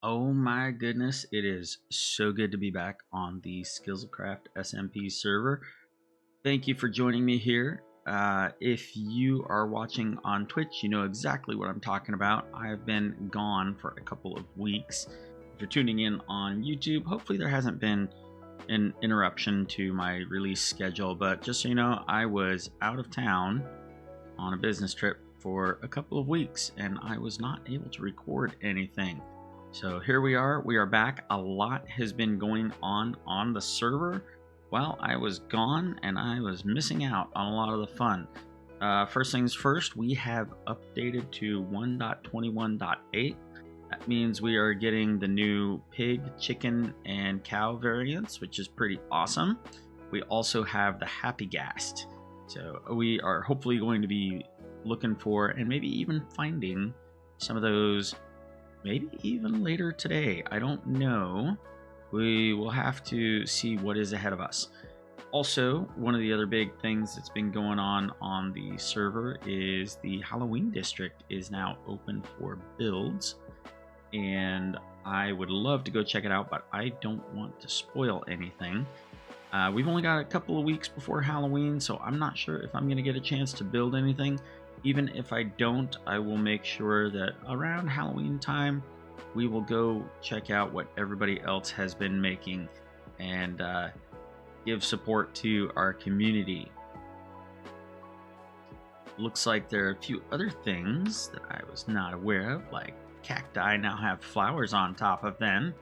Oh my goodness, it is so good to be back on the Skizzlecraft SMP server. Thank you for joining me here. If you are watching on Twitch, you know exactly what I'm talking about. I have been gone for a couple of weeks. If you're tuning in on YouTube, hopefully there hasn't been an interruption to my release schedule, but just so you know, I was out of town on a business trip for a couple of weeks and I was not able to record anything. So here we are back. A lot has been going on the server while I was gone, and I was missing out on a lot of the fun. First things first, we have updated to 1.21.8. That means we are getting the new pig, chicken, and cow variants, which is pretty awesome. We also have the Happy Gast. So we are hopefully going to be looking for and maybe even finding some of those maybe even later today. I don't know. We will have to see what is ahead of us. Also, one of the other big things that's been going on the server is the Halloween district is now open for builds, and I would love to go check it out, but I don't want to spoil anything. We've only got a couple of weeks before Halloween, so I'm not sure if I'm going to get a chance to build anything. Even if I don't, I will make sure that around Halloween time, we will go check out what everybody else has been making and give support to our community. Looks like there are a few other things that I was not aware of, like cacti now have flowers on top of them.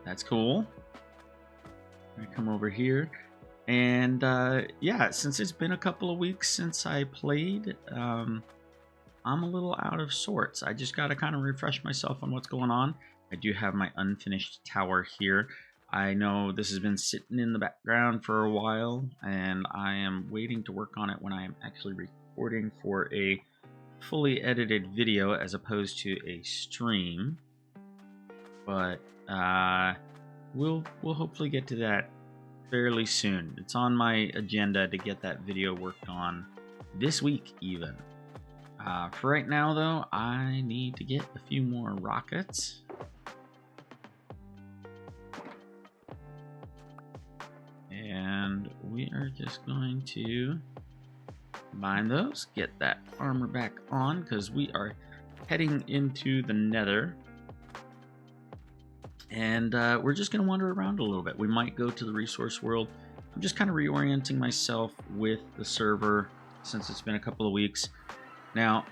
That's cool. I come over here. And yeah, since it's been a couple of weeks since I played, I'm a little out of sorts. I just got to kind of refresh myself on what's going on. I do have my unfinished tower here. I know this has been sitting in the background for a while, and I am waiting to work on it when I am actually recording for a fully edited video as opposed to a stream. But we'll hopefully get to that fairly soon. It's on my agenda to get that video worked on this week even. For right now though, I need to get a few more rockets. And we are just going to combine those, get that armor back on, because we are heading into the nether. And we're just going to wander around a little bit. We might go to the resource world. I'm just kind of reorienting myself with the server since it's been a couple of weeks. Now,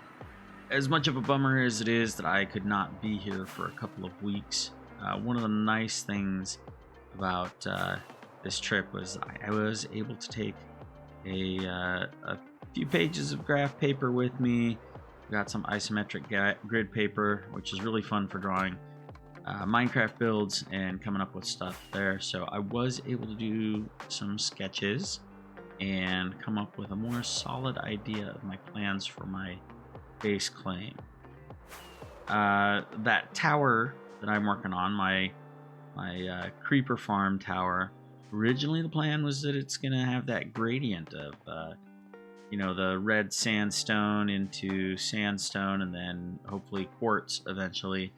as much of a bummer as it is that I could not be here for a couple of weeks, one of the nice things about this trip was I was able to take a few pages of graph paper with me. Got some isometric grid paper, which is really fun for drawing Minecraft builds and coming up with stuff there. So I was able to do some sketches and come up with a more solid idea of my plans for my base claim. That tower that I'm working on, my creeper farm tower, originally the plan was that it's gonna have that gradient of you know, the red sandstone into sandstone and then hopefully quartz eventually.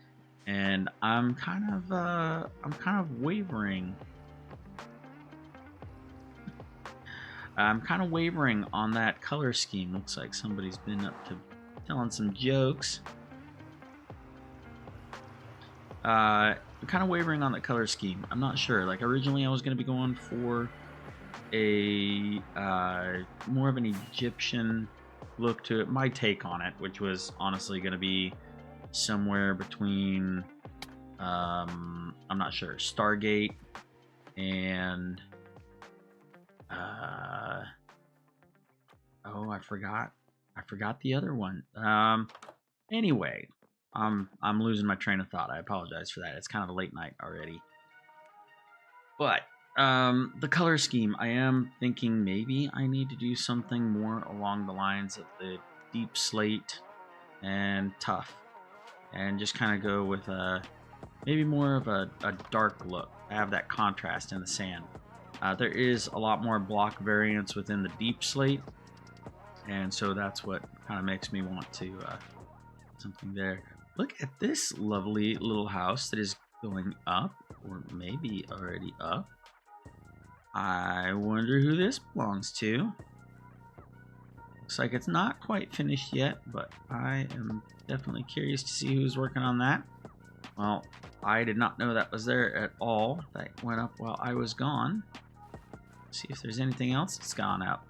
And I'm kind of wavering. I'm kind of wavering on that color scheme. Looks like somebody's been up to telling some jokes. I'm kind of wavering on that color scheme. I'm not sure. Like originally I was going to be going for a more of an Egyptian look to it. My take on it, which was honestly going to be somewhere between I'm not sure, Stargate and oh, I forgot the other one. Anyway, I'm losing my train of thought. I apologize for that. It's kind of a late night already. But the color scheme, I am thinking maybe I need to do something more along the lines of the deep slate and tough, and just kind of go with a maybe more of a dark look. I have that contrast in the sand. There is a lot more block variance within the deep slate, and so that's what kind of makes me want to something there. look at this lovely little house that is going up, or maybe already up. I wonder who this belongs to. Looks like it's not quite finished yet, but I am definitely curious to see who's working on that. Well, I did not know that was there at all. That went up while I was gone. See if there's anything else that's gone up.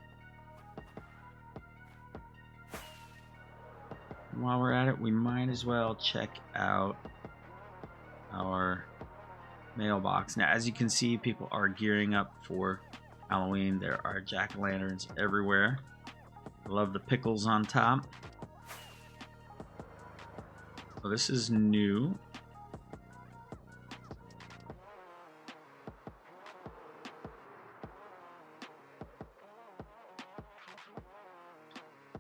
While we're at it, we might as well check out our mailbox. Now, as you can see, people are gearing up for Halloween. There are jack-o'-lanterns everywhere. I love the pickles on top. Oh, this is new.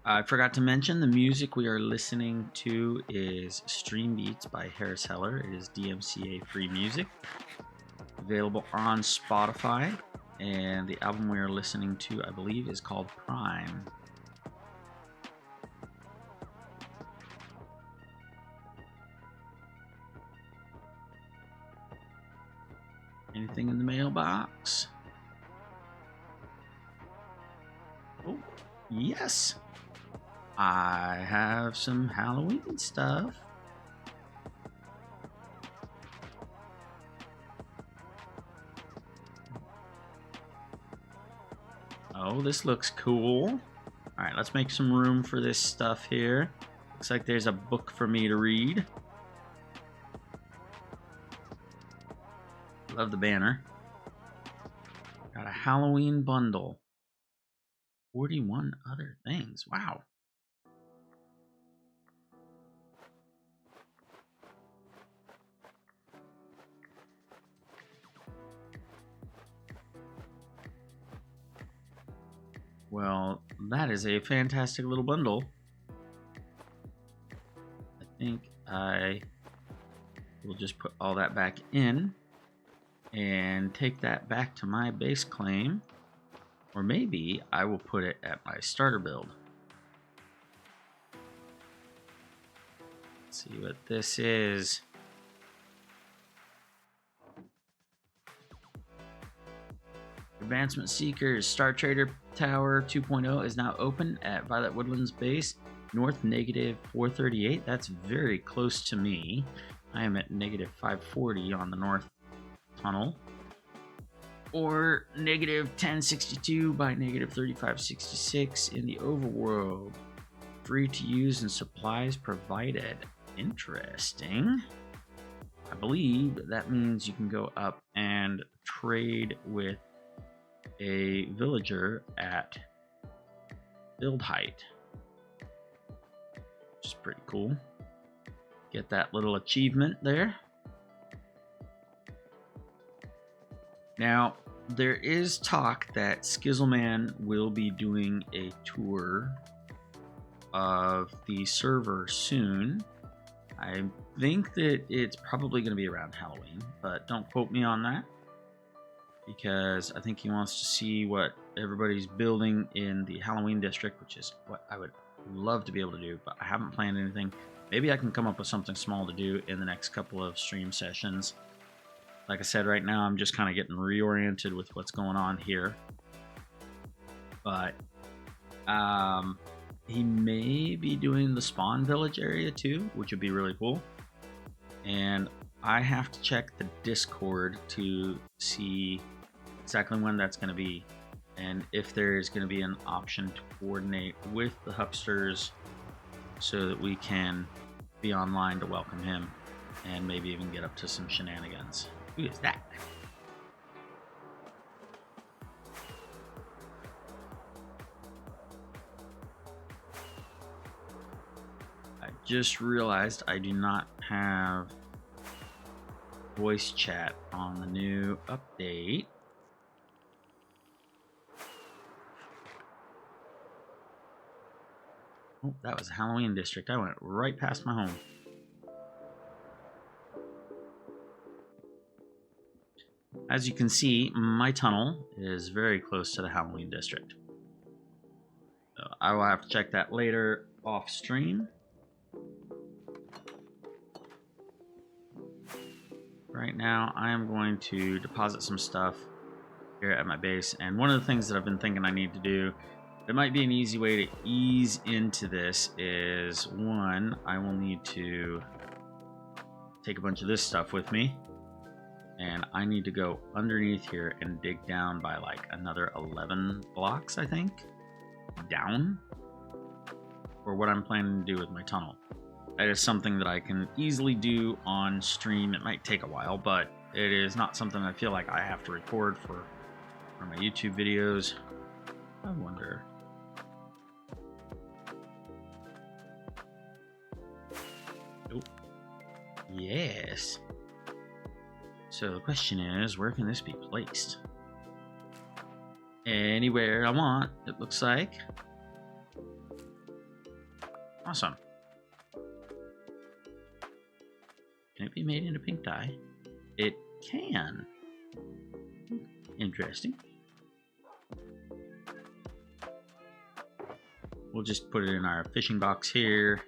I forgot to mention the music we are listening to is Stream Beats by Harris Heller. It is DMCA free music, available on Spotify, and the album we are listening to, I believe, is called Prime. Anything in the mailbox? Oh, yes! I have some Halloween stuff. Oh, this looks cool. Alright, let's make some room for this stuff here. Looks like there's a book for me to read. Love the banner. Got a Halloween bundle. 41 other things. Wow. Well, that is a fantastic little bundle. I think I will just put all that back in and take that back to my base claim. Or maybe I will put it at my starter build. Let's see what this is. Advancement Seekers Star Trader Tower 2.0 is now open at Violet Woodlands Base, north negative 438. That's very close to me. I am at negative 540 on the north tunnel. Or negative 1062 by negative 3566 in the overworld. Free to use and supplies provided. Interesting. I believe that means you can go up and trade with a villager at build height, which is pretty cool. Get that little achievement there. Now, there is talk that Skizzleman will be doing a tour of the server soon. I think that it's probably going to be around Halloween, but don't quote me on that, because I think he wants to see what everybody's building in the Halloween district, which is what I would love to be able to do, but I haven't planned anything. Maybe I can come up with something small to do in the next couple of stream sessions. Like I said, right now I'm just kind of getting reoriented with what's going on here. But he may be doing the spawn village area too, which would be really cool. And I have to check the Discord to see exactly when that's going to be, and if there is going to be an option to coordinate with the Hupsters so that we can be online to welcome him and maybe even get up to some shenanigans. Who is that? I just realized I do not have voice chat on the new update. Oh, that was Halloween District. I went right past my home. As you can see, my tunnel is very close to the Halloween District. So I will have to check that later off stream. right now, I am going to deposit some stuff here at my base. And one of the things that I've been thinking I need to do, it might be an easy way to ease into this, is one, I will need to take a bunch of this stuff with me. And I need to go underneath here and dig down by like another 11 blocks, I think, down, for what I'm planning to do with my tunnel. That is something that I can easily do on stream. It might take a while, but it is not something I feel like I have to record for my YouTube videos. I wonder. Nope. Yes. So the question is, where can this be placed? Anywhere I want, it looks like. Awesome. Can it be made into pink dye? It can. Interesting. We'll just put it in our fishing box here.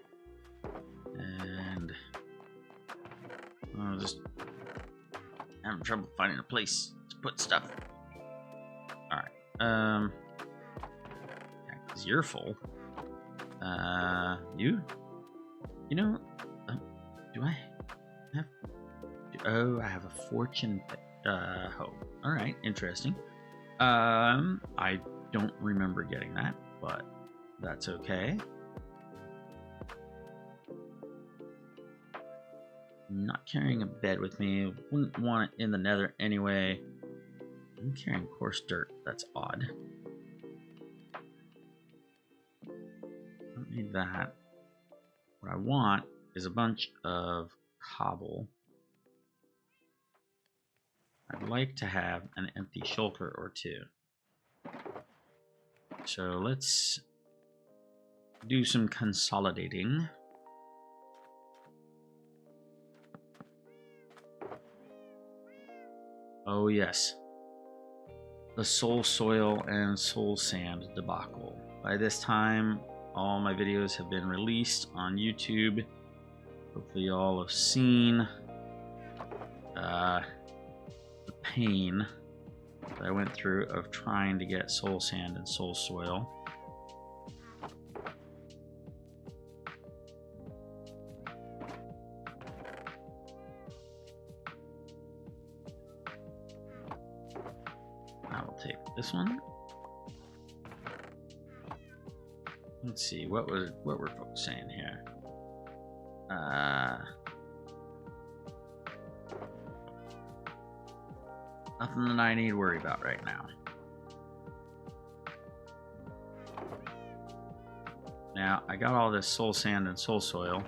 And I'll just having trouble finding a place to put stuff. Alright. Yeah, 'cause you're full. You know, do I have... Oh, I have a fortune hoe. Alright, interesting. I don't remember getting that, but that's okay. I'm not carrying a bed with me. Wouldn't want it in the nether anyway. I'm carrying coarse dirt. That's odd. Don't need that. What I want is a bunch of cobble. I'd like to have an empty shulker or two. So let's do some consolidating. Oh yes, the soul soil and soul sand debacle. By this time, all my videos have been released on YouTube. Hopefully you all have seen the pain that I went through of trying to get soul sand and soul soil. I will take this one. Let's see, what were folks saying here? Nothing that I need to worry about right now. Now, I got all this soul sand and soul soil,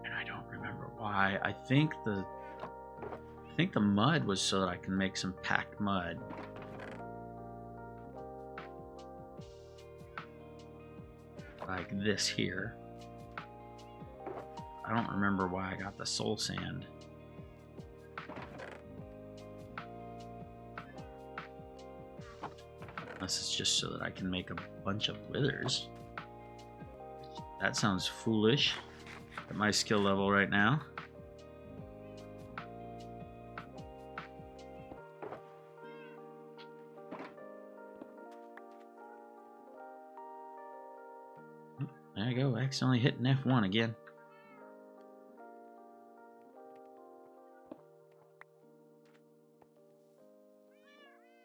and I don't remember why. I think the mud was so that I can make some packed mud. Like this here. I don't remember why I got the soul sand. Unless it's just so that I can make a bunch of withers. That sounds foolish at my skill level right now. There I go, accidentally hitting F1 again.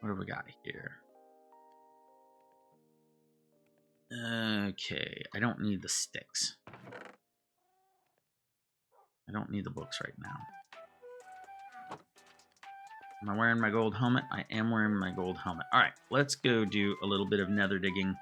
What have we got here? Okay, I don't need the sticks. I don't need the books right now. Am I wearing my gold helmet? I am wearing my gold helmet. Alright, let's go do a little bit of nether digging.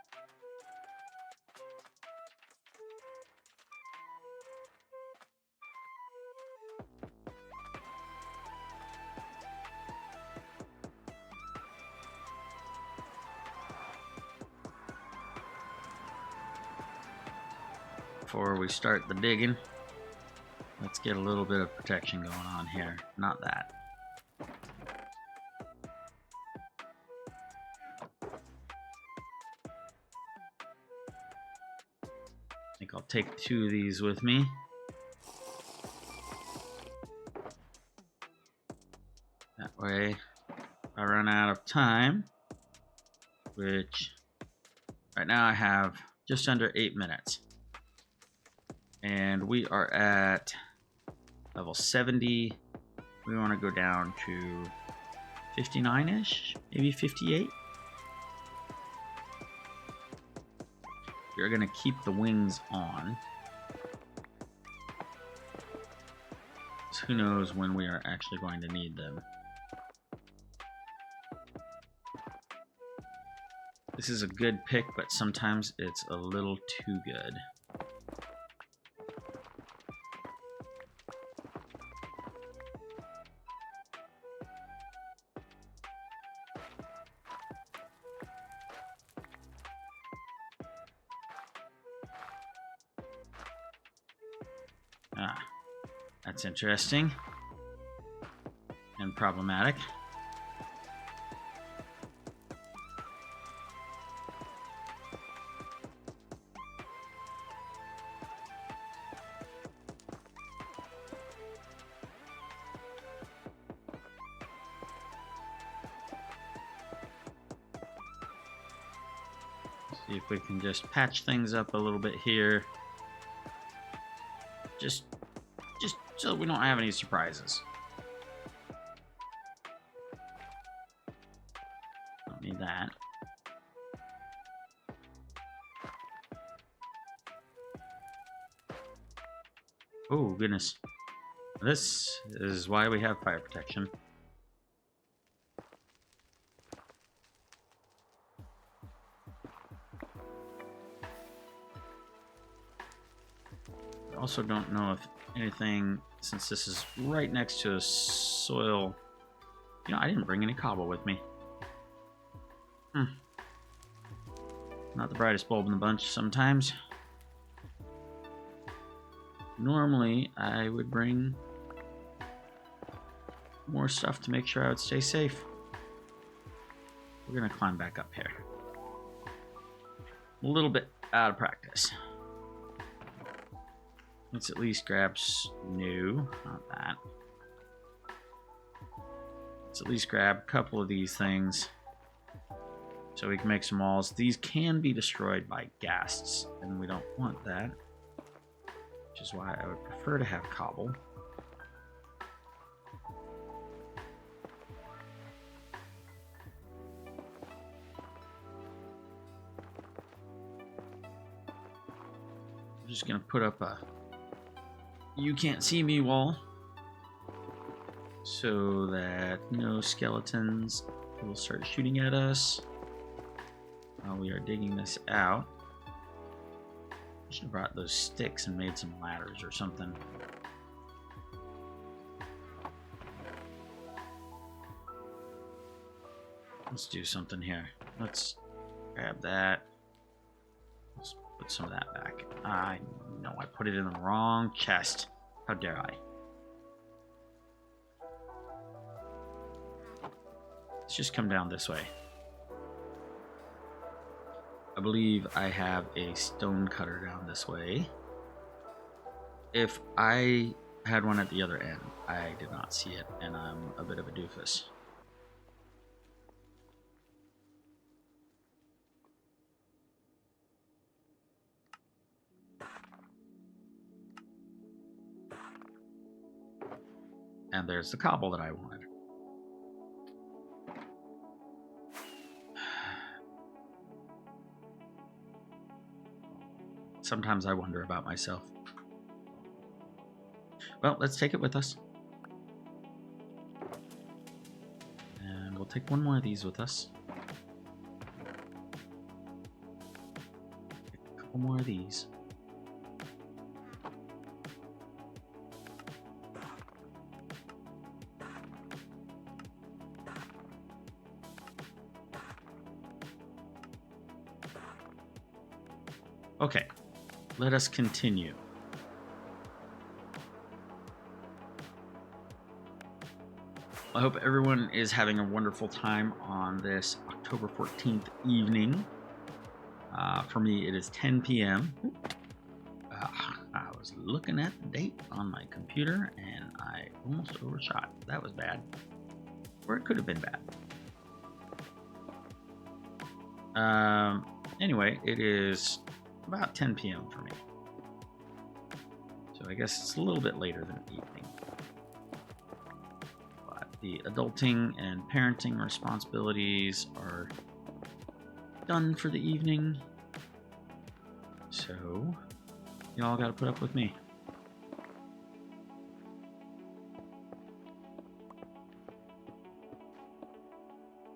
Before we start the digging, let's get a little bit of protection going on here. Not that. I think I'll take 2 of these with me. way I run out of time, which right now I have just under 8 minutes. And we are at level 70. We want to go down to 59-ish, maybe 58. We're going to keep the wings on. So who knows when we are actually going to need them. This is a good pick, but sometimes it's a little too good. That's interesting and problematic. See if we can just patch things up a little bit here. Just so we don't have any surprises. Don't need that. Oh, goodness. This is why we have fire protection. I also don't know if anything, since this is right next to a soil. You know, I didn't bring any cobble with me. Not the brightest bulb in the bunch sometimes. Normally, I would bring more stuff to make sure I would stay safe. We're gonna climb back up here. A little bit out of practice. Let's at least grab new, not that. Let's at least grab a couple of these things so we can make some walls. These can be destroyed by ghasts, and we don't want that, which is why I would prefer to have cobble. I'm just gonna put up a "you can't see me" wall so that no skeletons will start shooting at us while we are digging this out. I should have brought those sticks and made some ladders or something. Let's do something here. Let's grab that. Let's put some of that back. I know I put it in the wrong chest. How dare I? Let's just come down this way. I believe I have a stone cutter down this way. If I had one at the other end, I did not see it, and I'm a bit of a doofus. And there's the cobble that I wanted. Sometimes I wonder about myself. Well, let's take it with us. And we'll take one more of these with us. Take a couple more of these. Okay, let us continue. I hope everyone is having a wonderful time on this October 14th evening. For me, it is 10 p.m. I was looking at the date on my computer and I almost overshot. That was bad. Or it could have been bad. Anyway, it is about 10 p.m. for me. So I guess it's a little bit later than evening. But the adulting and parenting responsibilities are done for the evening. So y'all gotta put up with me.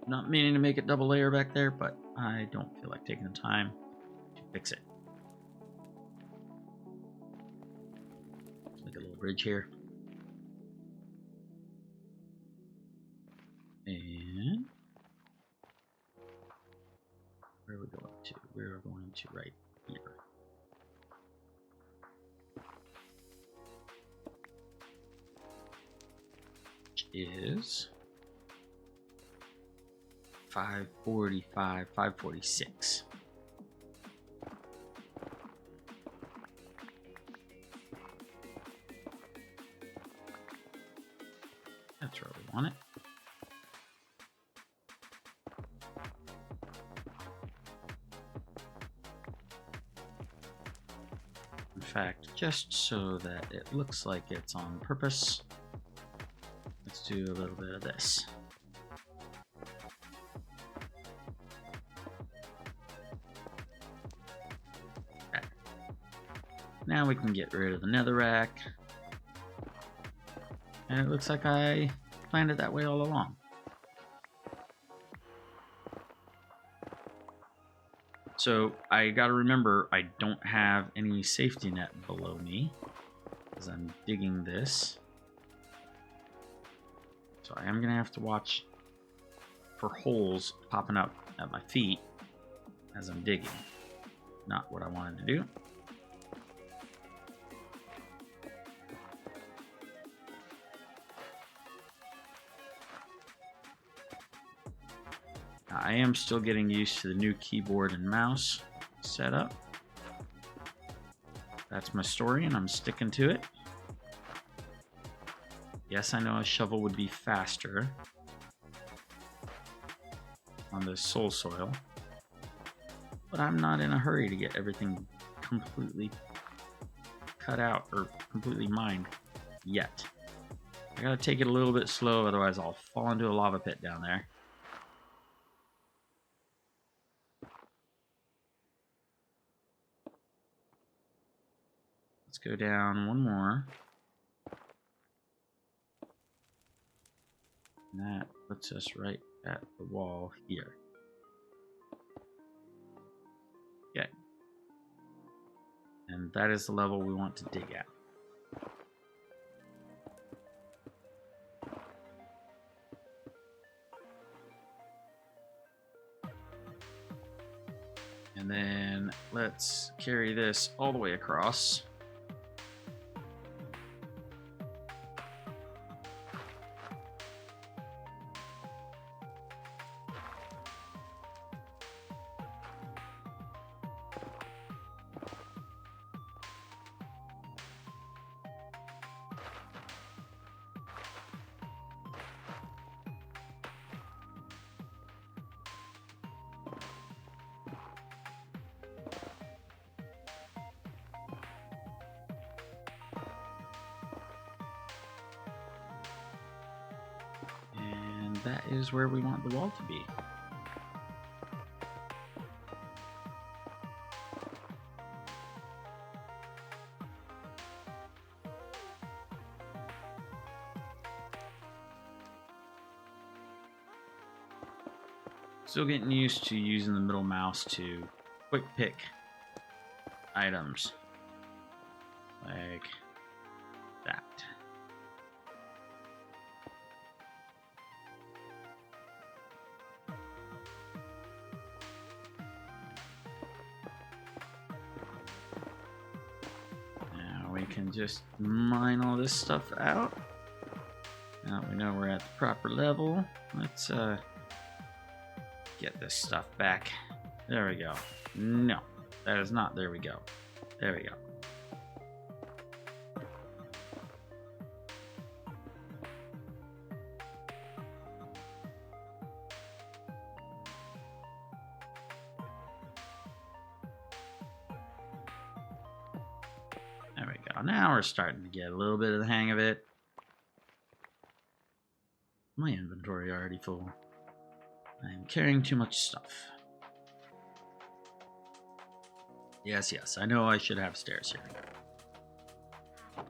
Not meaning to make it double layer back there, but I don't feel like taking the time to fix it. Like a little bridge here. And where are we going to? We're going to right here. Which is 545, 546. That's where we want it. In fact, just so that it looks like it's on purpose, let's do a little bit of this. Now we can get rid of the netherrack. And it looks like I planned it that way all along. So I gotta remember I don't have any safety net below me as I'm digging this. So I am gonna have to watch for holes popping up at my feet as I'm digging. Not what I wanted to do. I am still getting used to the new keyboard and mouse setup. That's my story, and I'm sticking to it. Yes, I know a shovel would be faster on this soul soil, but I'm not in a hurry to get everything completely cut out or completely mined yet. I gotta take it a little bit slow, otherwise I'll fall into a lava pit down there. Let's go down one more. And that puts us right at the wall here. Okay. And that is the level we want to dig at. And then let's carry this all the way across. That is where we want the wall to be. Still getting used to using the middle mouse to quick pick items like that. We can just mine all this stuff out. Now we know we're at the proper level. Let's get this stuff back. There we go. No, that is not. There we go. There we go. Now we're starting to get a little bit of the hang of it. My inventory already full. I'm carrying too much stuff. Yes, I know I should have stairs here.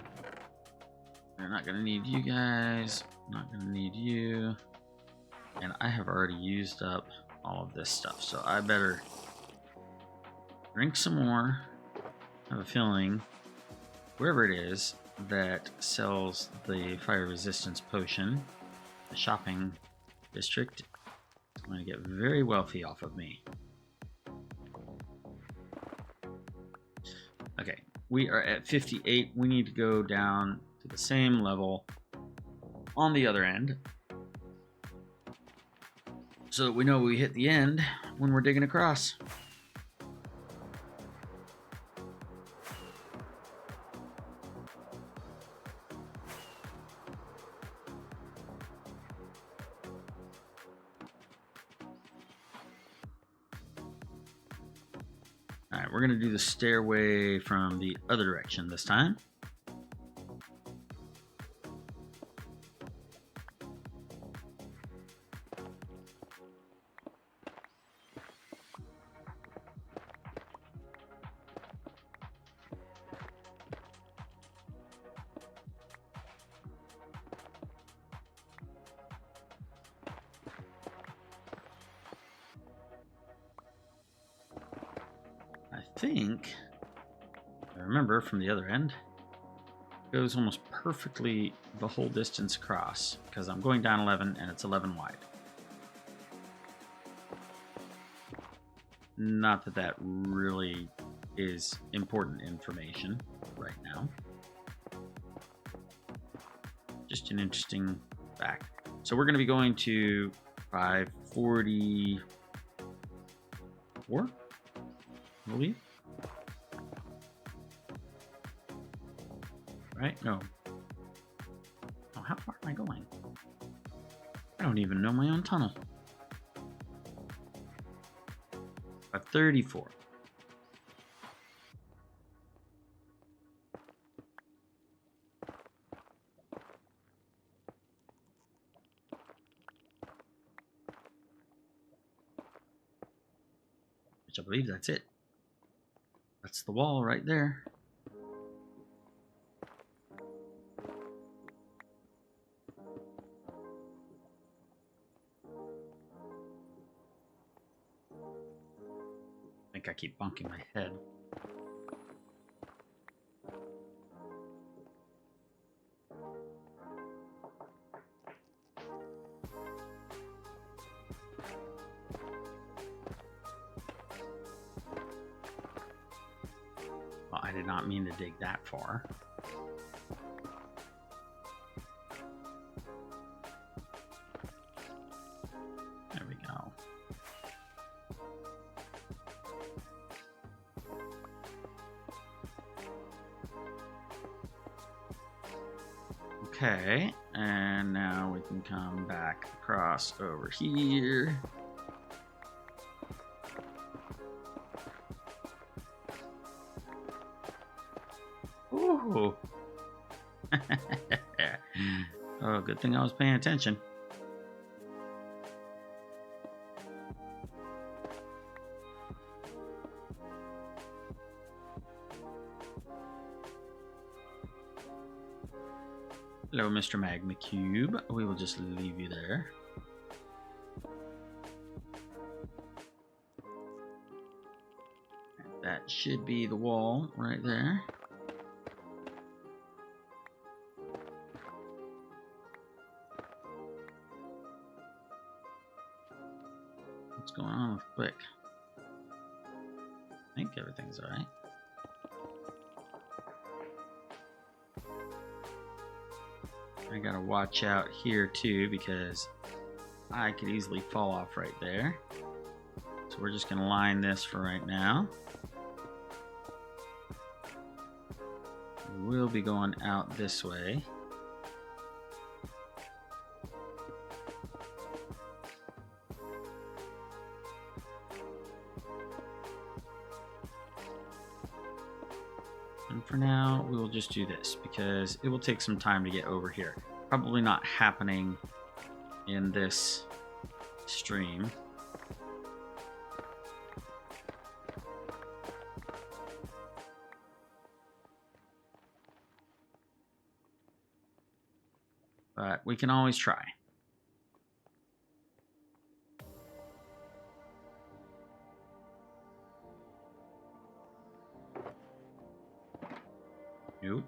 They're not gonna need you guys. Not gonna need you. And I have already used up all of this stuff, so I better drink some more. I have a feeling wherever it is that sells the fire resistance potion, the shopping district, is going to get very wealthy off of me. Okay, we are at 58. We need to go down to the same level on the other end so that we know we hit the end when we're digging across. Alright, we're going to do the stairway from the other direction this time. I remember from the other end, it goes almost perfectly the whole distance across because I'm going down 11 and it's 11 wide. Not that that really is important information right now. Just an interesting fact. So we're going to be going to 544, I believe. Right? No. Oh, how far am I going? I don't even know my own tunnel. 34. Which I believe that's it. That's the wall right there. I keep bunking my head. Well, I did not mean to dig that far. There we go. Okay, and now we can come back across over here. Ooh. Oh, good thing I was paying attention. Hello, Mr. Magma Cube. We will just leave you there. That should be the wall right there. What's going on with Quick? I think everything's alright. I gotta watch out here too because I could easily fall off right there. So we're just gonna line this for right now. We'll be going out this way. for now, we will just do this because it will take some time to get over here. Probably not happening in this stream. But we can always try. Nope.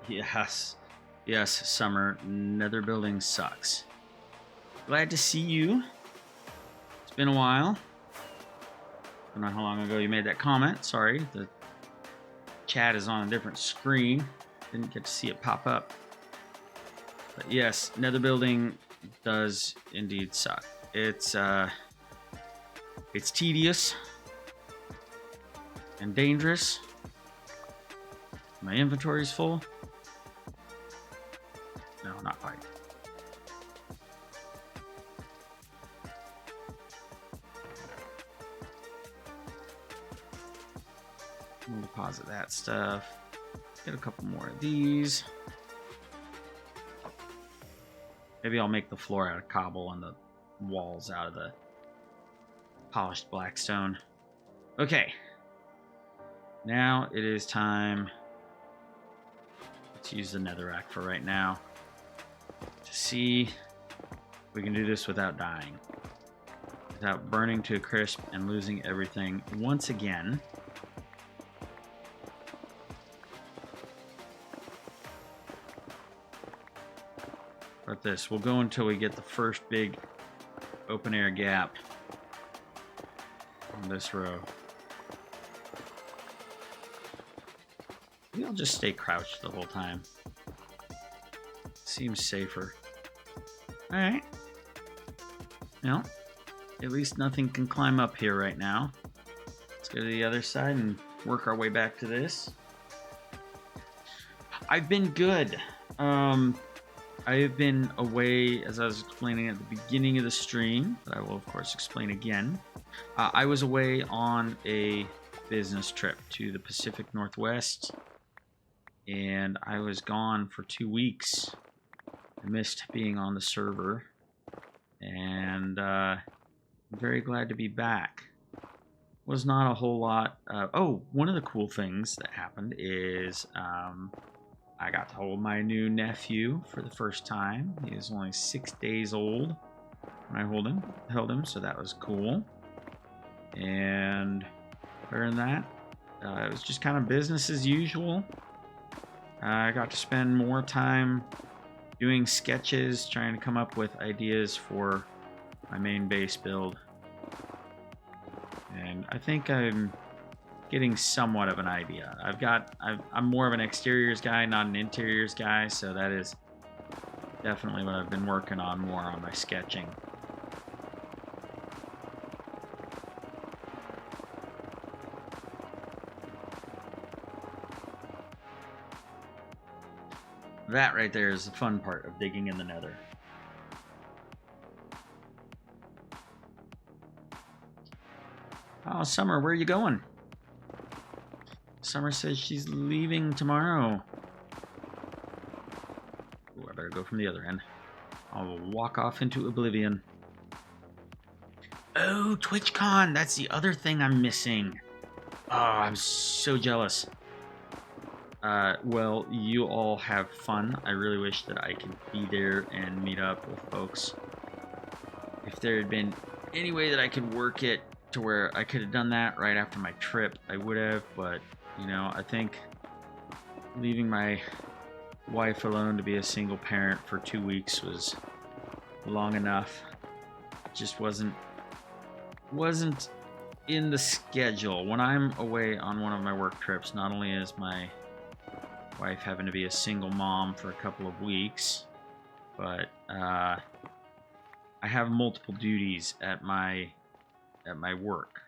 Yes. Yes, Summer. Nether building sucks. Glad to see you. It's been a while. I don't know how long ago you made that comment. Sorry, the chat is on a different screen. Didn't get to see it pop up. But yes, nether building does indeed suck. It's tedious and dangerous. My inventory's full. No, not quite. We'll deposit that stuff. Get a couple more of these. Maybe I'll make the floor out of cobble and the walls out of the polished blackstone. Okay. Now it is time. Let's use the netherrack for right now. To see if we can do this without dying. Without burning to a crisp and losing everything once again. But this, we'll go until we get the first big open air gap on this row. Maybe I'll just stay crouched the whole time. Seems safer. Alright. Well, at least nothing can climb up here right now. Let's go to the other side and work our way back to this. I've been good. I have been away, as I was explaining at the beginning of the stream, but I will of course explain again. I was away on a business trip to the Pacific Northwest, and I was gone for 2 weeks. I missed being on the server, and I'm very glad to be back. Was not a whole lot. Oh, one of the cool things that happened is I got to hold my new nephew for the first time. He was only 6 days old when I held him, so that was cool. And other than that, it was just kind of business as usual. I got to spend more time doing sketches, trying to come up with ideas for my main base build. And I think I'm getting somewhat of an idea. I'm more of an exteriors guy, not an interiors guy, so that is definitely what I've been working on more on my sketching. That right there is the fun part of digging in the nether. Oh, Summer, where are you going? Summer says she's leaving tomorrow. Ooh, I better go from the other end. I'll walk off into oblivion. Oh, TwitchCon! That's the other thing I'm missing. Oh, I'm so jealous. Well, you all have fun. I really wish that I could be there and meet up with folks. If there had been any way that I could work it to where I could have done that right after my trip, I would have, but you know, I think leaving my wife alone to be a single parent for 2 weeks was long enough. It just wasn't in the schedule. When I'm away on one of my work trips, not only is my wife having to be a single mom for a couple of weeks, but I have multiple duties at my work,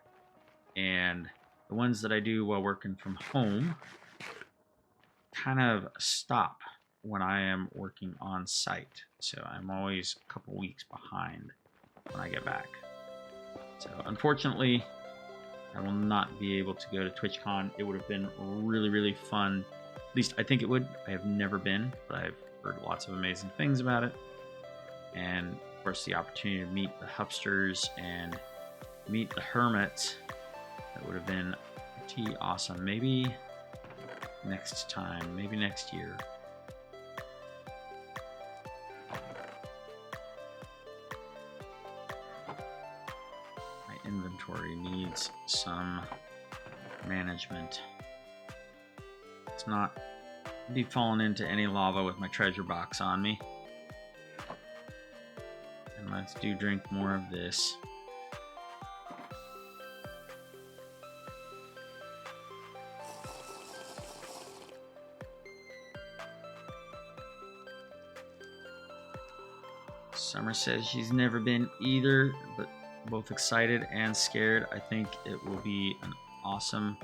and the ones that I do while working from home kind of stop when I am working on site. So I'm always a couple weeks behind when I get back. So unfortunately, I will not be able to go to TwitchCon. It would have been really, really fun. At least I think it would. I have never been, but I've heard lots of amazing things about it. And of course, the opportunity to meet the Hupsters and meet the Hermits, that would have been pretty awesome. Maybe next time, maybe next year. My inventory needs some management. It's not be falling into any lava with my treasure box on me. And let's drink more of this. Summer says she's never been either, but both excited and scared. I think it will be an awesome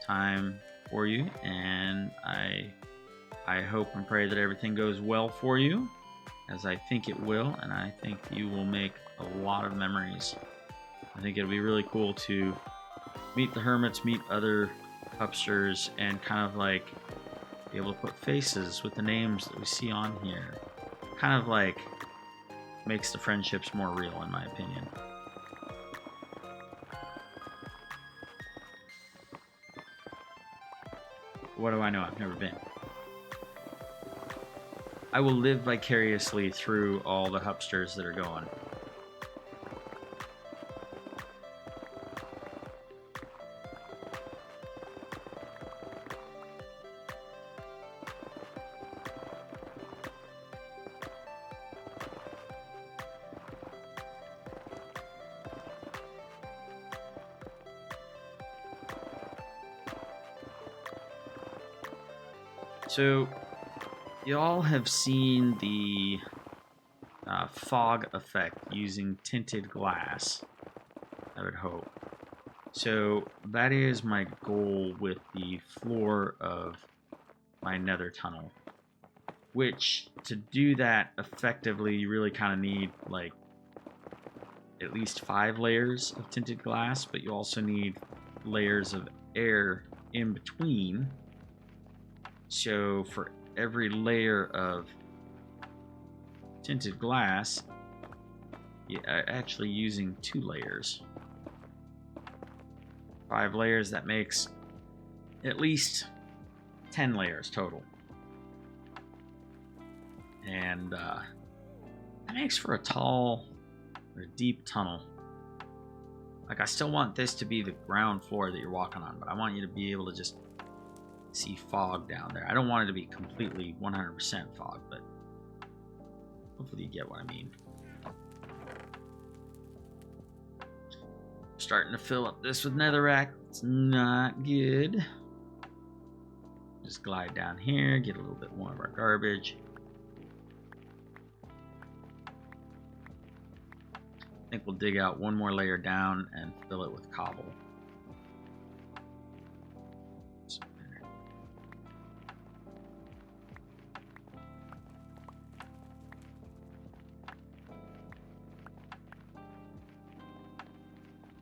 time for you, and I hope and pray that everything goes well for you, as I think it will, and I think you will make a lot of memories. I think it'll be really cool to meet the Hermits, meet other Hupsters, and kind of like be able to put faces with the names that we see on here. Kind of like makes the friendships more real, in my opinion. What do I know? I've never been. I will live vicariously through all the Hupsters that are going. So, y'all have seen the fog effect using tinted glass, I would hope. So, that is my goal with the floor of my nether tunnel. Which, to do that effectively, you really kind of need, like, at least 5 layers of tinted glass, but you also need layers of air in between. So for every layer of tinted glass, you're actually using 2 layers. 5 layers, that makes at least 10 layers total. And that makes for a tall or deep tunnel. Like, I still want this to be the ground floor that you're walking on, but I want you to be able to just see fog down there. I don't want it to be completely 100% fog, but hopefully you get what I mean. Starting to fill up this with netherrack. It's not good. Just glide down here, get a little bit more of our garbage. I think we'll dig out one more layer down and fill it with cobble.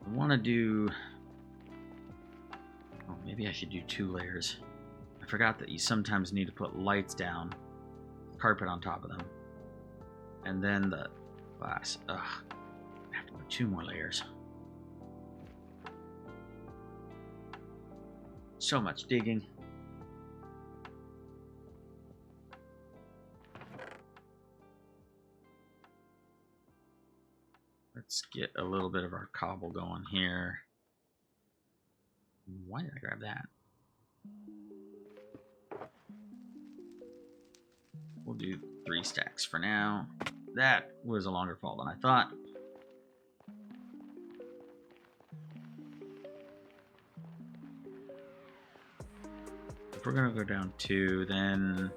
I want to do... Oh, maybe I should do 2 layers. I forgot that you sometimes need to put lights down, carpet on top of them, and then the glass. Ugh. I have to put 2 more layers. So much digging. Let's get a little bit of our cobble going here. Why did I grab that? We'll do 3 stacks for now. That was a longer fall than I thought. If we're gonna go down 2, then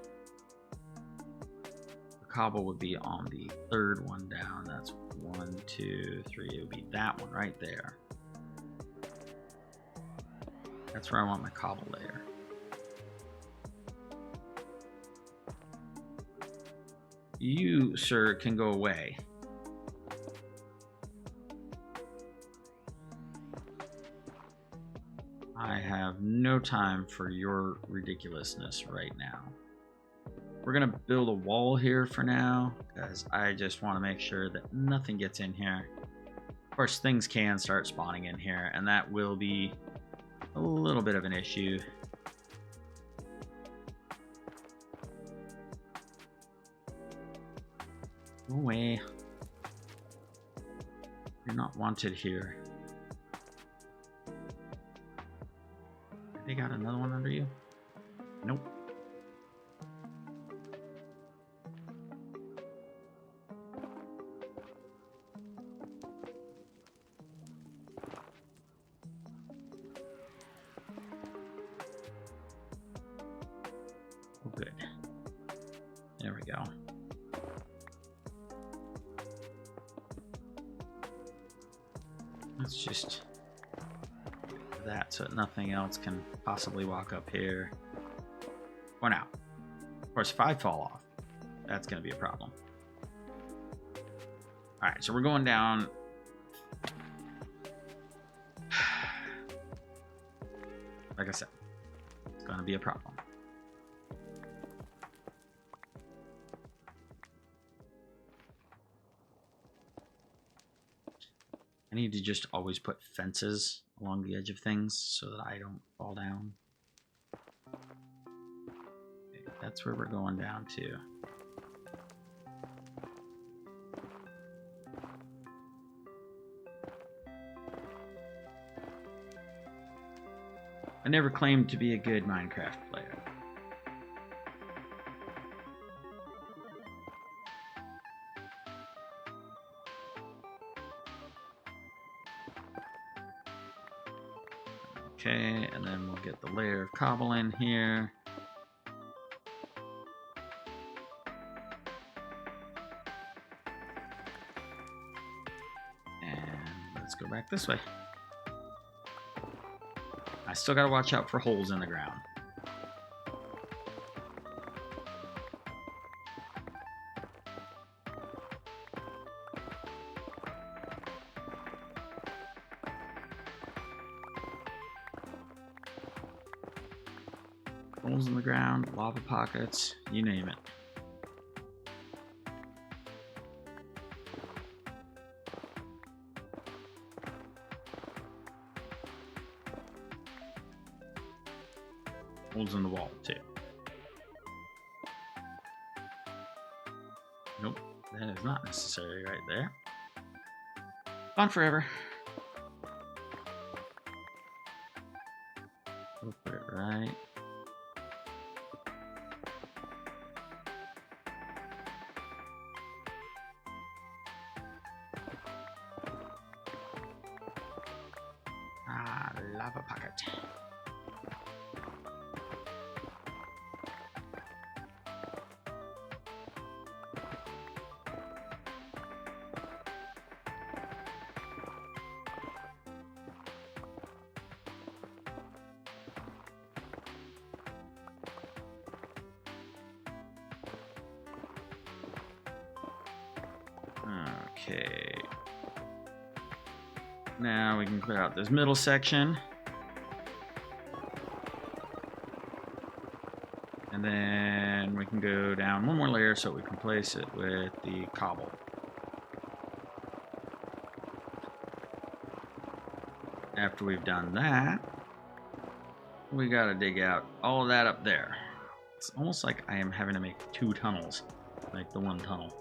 the cobble would be on the 3rd one down. That's 1, 2, 3. It would be that one right there. That's where I want my cobble layer. You, sir, can go away. I have no time for your ridiculousness right now. We're going to build a wall here for now, because I just want to make sure that nothing gets in here. Of course, things can start spawning in here, and that will be a little bit of an issue. Go away. You're not wanted here. They got another one under you? Nope. Oh, good. There we go. Let's just do that so that nothing else can possibly walk up here. Or now. Of course, if I fall off, that's going to be a problem. Alright, so we're going down. Like I said, it's going to be a problem. I need to just always put fences along the edge of things so that I don't fall down. Okay, that's where we're going down to. I never claimed to be a good Minecraft player. Okay, and then we'll get the layer of cobble in here. And let's go back this way. I still gotta watch out for holes in the ground. Holes in the ground, lava pockets, you name it. Holes in the wall, too. Nope, that is not necessary right there. Gone forever. We'll put it right. Lava pocket. Okay. Now we can clear out this middle section. And then we can go down one more layer so we can place it with the cobble. After we've done that, we gotta dig out all of that up there. It's almost like I am having to make two tunnels, like the one tunnel.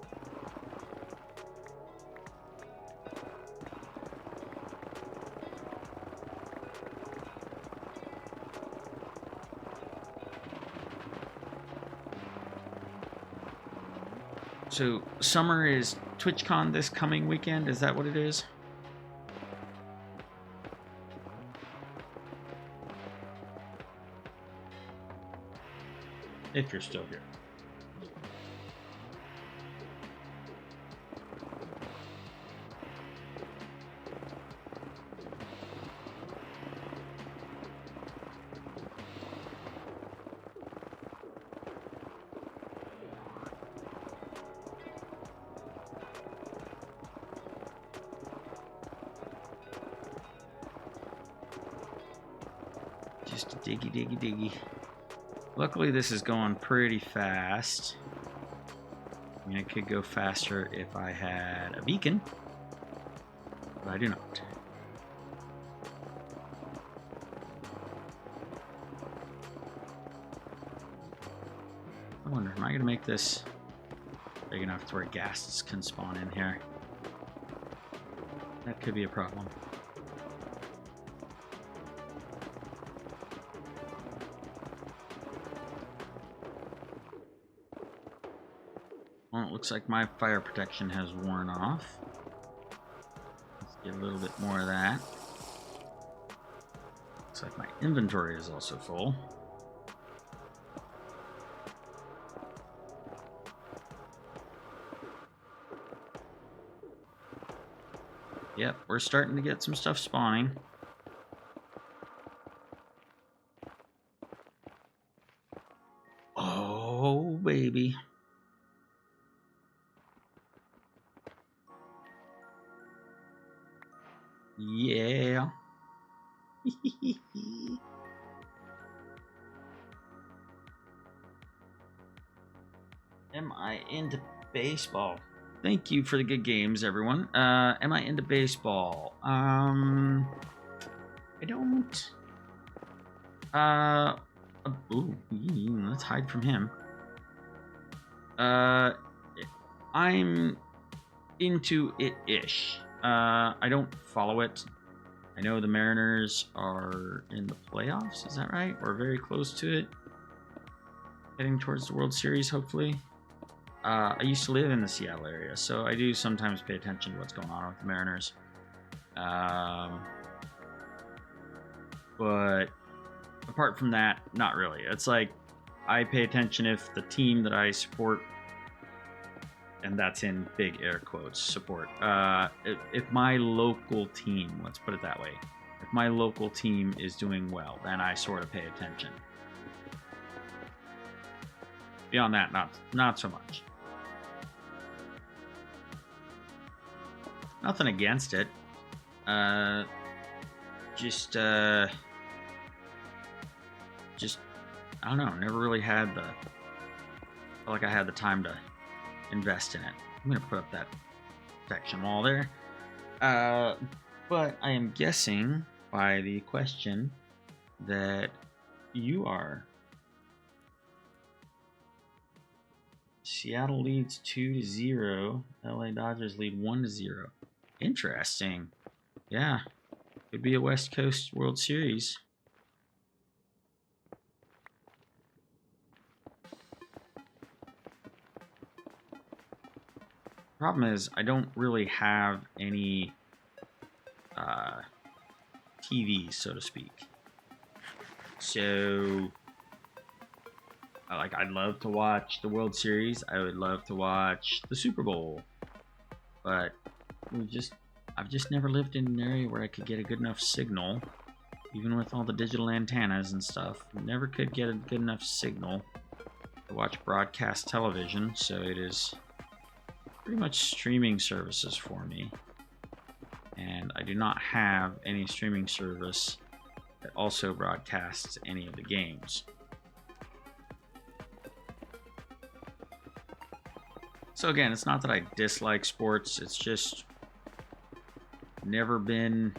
So, summer is TwitchCon this coming weekend, is that what it is? If you're still here. Just a diggy, diggy, diggy. Luckily, this is going pretty fast. I mean, it could go faster if I had a beacon, but I do not. I wonder, am I going to make this big enough to where ghasts can spawn in here? That could be a problem. Well, it looks like my fire protection has worn off. Let's get a little bit more of that. Looks like my inventory is also full. Yep, we're starting to get some stuff spawning. Oh, baby. Yeah. Am I into baseball? Thank you for the good games, everyone. Am I into baseball? I don't. Ooh, let's hide from him. I'm into it-ish. I don't follow it. I know the Mariners are in the playoffs, is that right? Or very close to it. Heading towards the World Series, hopefully. I used to live in the Seattle area, so I do sometimes pay attention to what's going on with the Mariners. But apart from that, not really. It's like I pay attention if the team that I support, and that's in big air quotes, support. If my local team, let's put it that way, if my local team is doing well, then I sort of pay attention. Beyond that, not so much. Nothing against it. Just I don't know. Never really had the. Felt like I had the time to invest in it. I'm gonna put up that protection wall there. But I am guessing by the question that you are. Seattle leads 2-0. LA Dodgers lead 1-0. Interesting. Yeah. Could be a West Coast World Series. Problem is, I don't really have any TVs, so to speak. So, I'd love to watch the World Series. I would love to watch the Super Bowl. But I've just never lived in an area where I could get a good enough signal. Even with all the digital antennas and stuff, never could get a good enough signal to watch broadcast television. So it is pretty much streaming services for me. And I do not have any streaming service that also broadcasts any of the games. So again, it's not that I dislike sports, it's just never been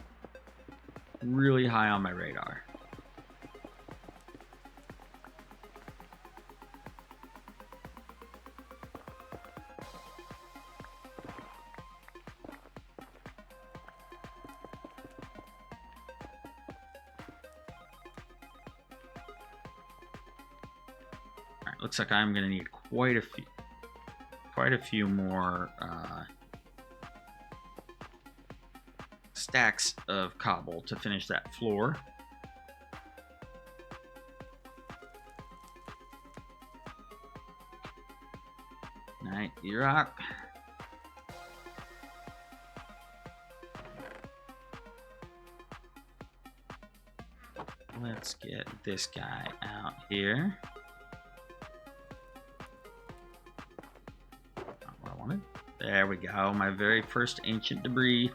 really high on my radar. All right, looks like I'm going to need quite a few more stacks of cobble to finish that floor. Night, rock. Let's get this guy out here. There we go, my very first ancient debris.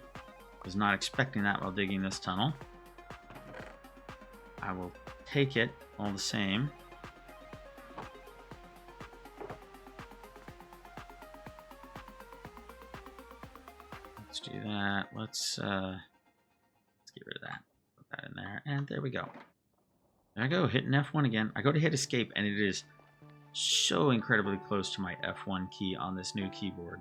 Was not expecting that while digging this tunnel. I will take it all the same. Let's do that. Let's get rid of that. Put that in there, and there we go. There I go, hitting F1 again. I go to hit escape, and it is so incredibly close to my F1 key on this new keyboard.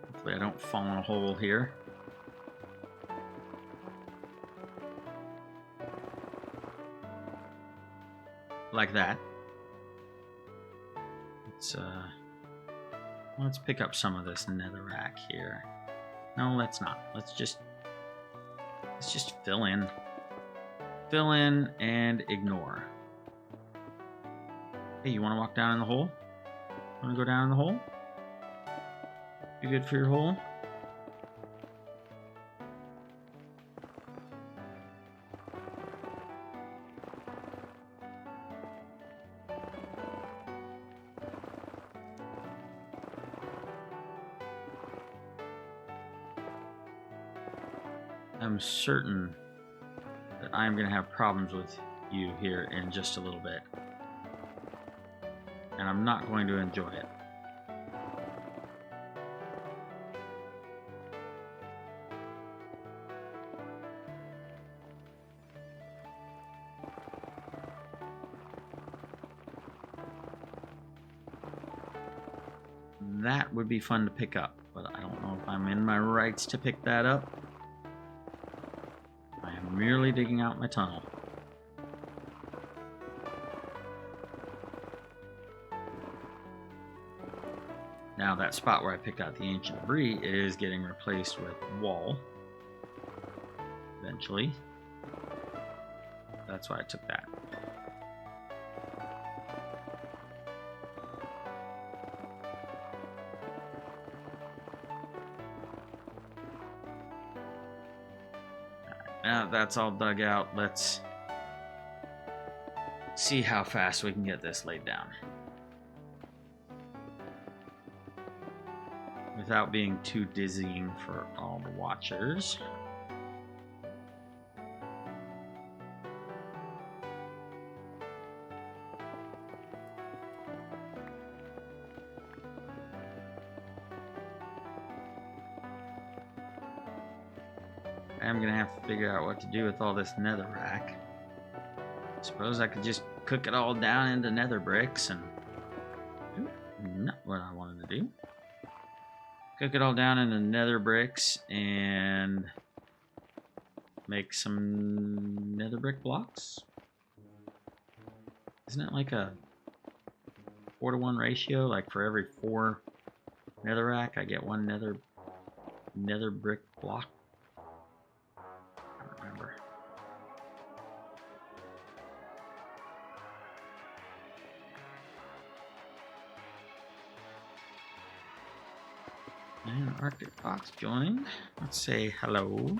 Hopefully I don't fall in a hole here. Like that. Let's pick up some of this netherrack here. No, let's not. Let's just fill in. Fill in and ignore. Hey, you want to walk down in the hole? Want to go down in the hole? You good for your hole? I'm certain that I'm going to have problems with you here in just a little bit. And I'm not going to enjoy it. That would be fun to pick up, but I don't know if I'm in my rights to pick that up. I am merely digging out my tunnel. Now that spot where I picked out the ancient debris is getting replaced with wall. Eventually. That's why I took that. Now that's all dug out, let's see how fast we can get this laid down without being too dizzying for all the watchers. I'm gonna have to figure out what to do with all this netherrack. Suppose I could just cook it all down into nether bricks and... Not what I wanted to do. Cook it all down into nether bricks and make some nether brick blocks. Isn't it like a 4-to-1 ratio? Like for every 4 netherrack, I get 1 nether brick block. And Arctic Fox joined. Let's say hello.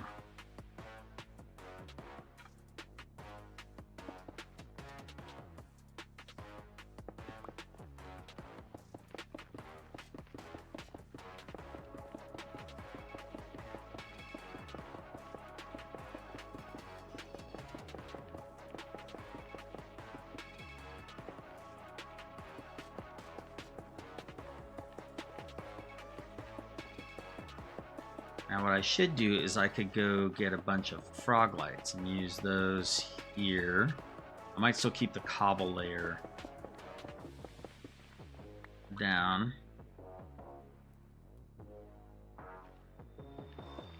Now what I should do is I could go get a bunch of frog lights and use those here. I might still keep the cobble layer down.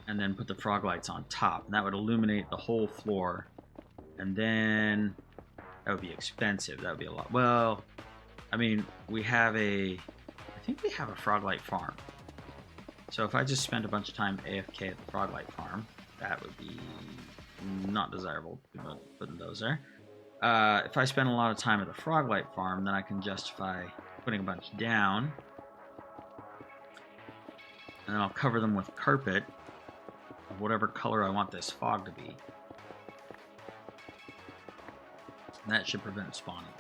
And then put the frog lights on top. And that would illuminate the whole floor. And then that would be expensive. That would be a lot. Well, I mean, I think we have a frog light farm. So if I just spent a bunch of time AFK at the Froglight Farm, that would be not desirable, putting those there. If I spend a lot of time at the Froglight Farm, then I can justify putting a bunch down. And then I'll cover them with carpet of whatever color I want this fog to be. And that should prevent spawning.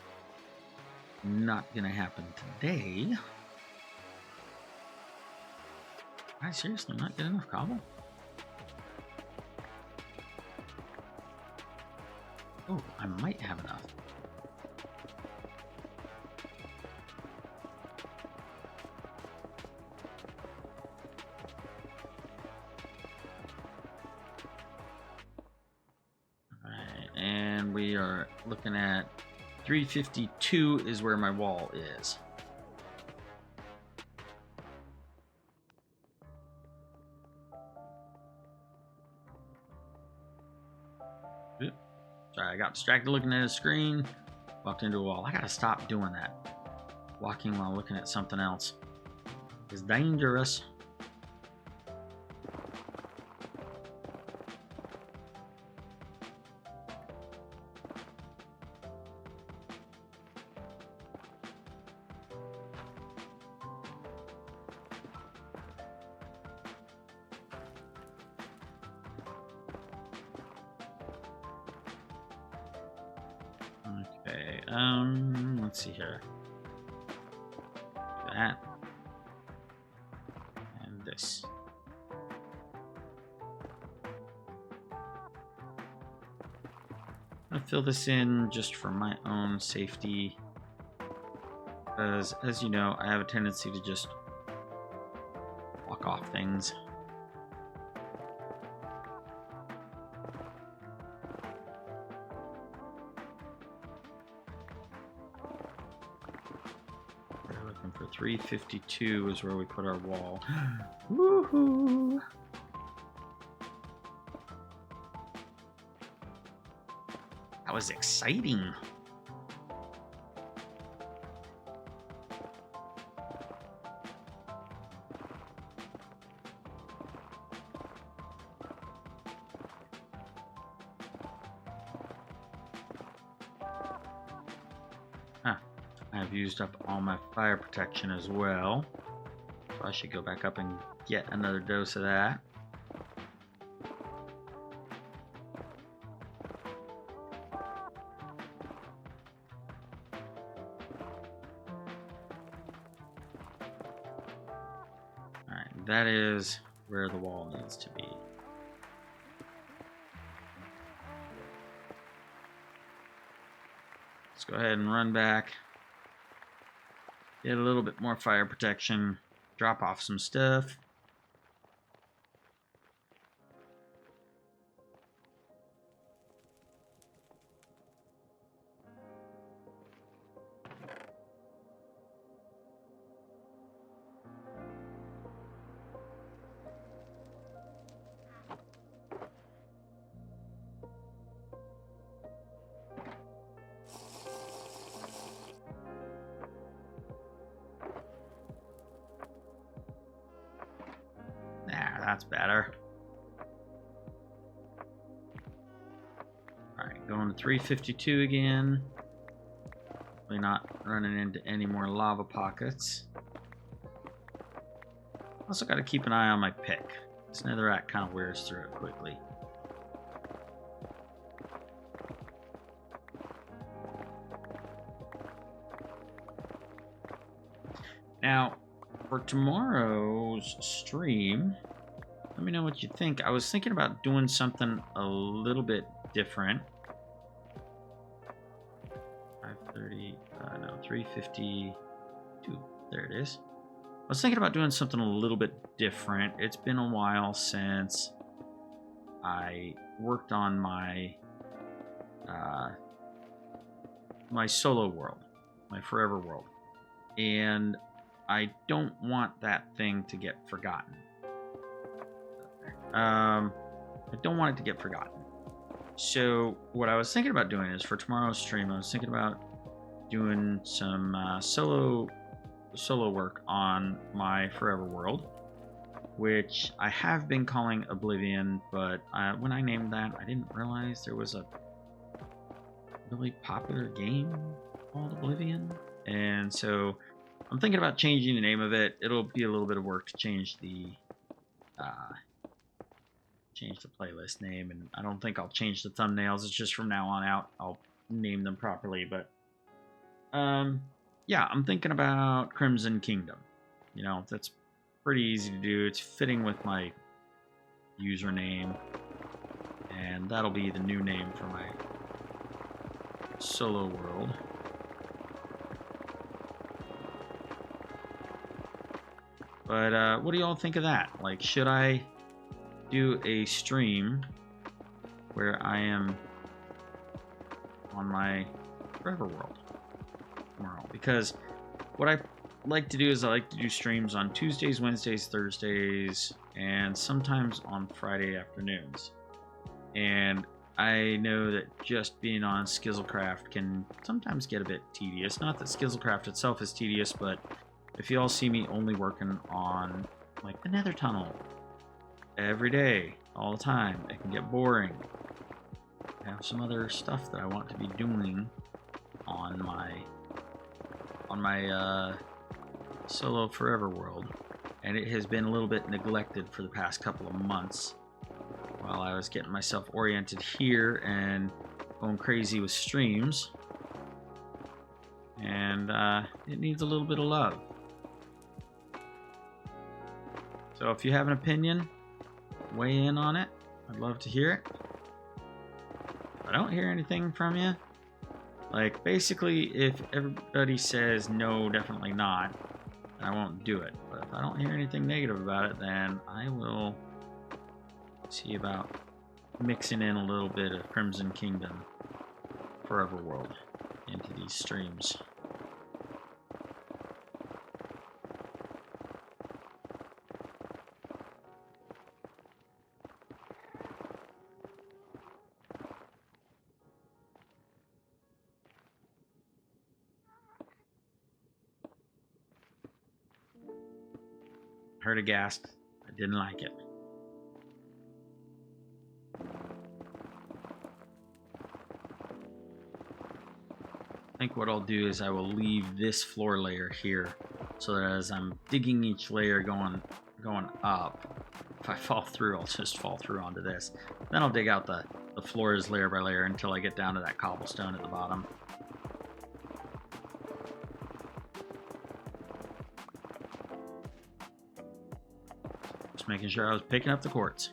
not gonna happen today. I seriously not get enough cobble? Oh, I might have enough. Alright, and we are looking at 352 is where my wall is. Oops. Sorry, I got distracted looking at a screen. Walked into a wall. I gotta stop doing that. Walking while looking at something else is dangerous. Okay, let's see here. That. And this. I'm gonna fill this in just for my own safety. Because, as you know, I have a tendency to just walk off things. For 352 is where we put our wall. Woohoo! That was exciting. I've used up all my fire protection as well, so I should go back up and get another dose of that. Alright, that is where the wall needs to be. Let's go ahead and run back. Get a little bit more fire protection. Drop off some stuff. That's better. Alright, going to 352 again. Hopefully not running into any more lava pockets. Also got to keep an eye on my pick. This netherrack kind of wears through it quickly. Now, for tomorrow's stream, let me know what you think. I was thinking about doing something a little bit different. 530, no, 352. There it is. I was thinking about doing something a little bit different. It's been a while since I worked on my my solo world, my forever world, and I don't want that thing to get forgotten. I don't want it to get forgotten. So what I was thinking about doing is for tomorrow's stream, I was thinking about doing some solo work on my forever world, which I have been calling Oblivion, but when I named that, I didn't realize there was a really popular game called Oblivion, and so I'm thinking about changing the name of it. It'll be a little bit of work to change the playlist name, and I don't think I'll change the thumbnails. It's just from now on out I'll name them properly. But yeah, I'm thinking about Crimson Kingdom. You know, that's pretty easy to do. It's fitting with my username, and that'll be the new name for my solo world. But what do y'all think of that? Like, should I do a stream where I am on my forever world tomorrow? Because what I like to do is I like to do streams on Tuesdays, Wednesdays, Thursdays, and sometimes on Friday afternoons. And I know that just being on Skizzlecraft can sometimes get a bit tedious. Not that Skizzlecraft itself is tedious, but if you all see me only working on like the Nether Tunnel every day, all the time, it can get boring. I have some other stuff that I want to be doing on my solo forever world, and it has been a little bit neglected for the past couple of months while I was getting myself oriented here and going crazy with streams, and it needs a little bit of love. So if you have an opinion, weigh in on it. I'd love to hear it. If I don't hear anything from you, like basically if everybody says no, definitely not, then I won't do it. But if I don't hear anything negative about it, then I will see about mixing in a little bit of Crimson Kingdom Forever World into these streams. Heard a ghast. I didn't like it. I think what I'll do is I will leave this floor layer here so that as I'm digging each layer going up, if I fall through, I'll just fall through onto this. Then I'll dig out the floors layer by layer until I get down to that cobblestone at the bottom. Just making sure I was picking up the quartz.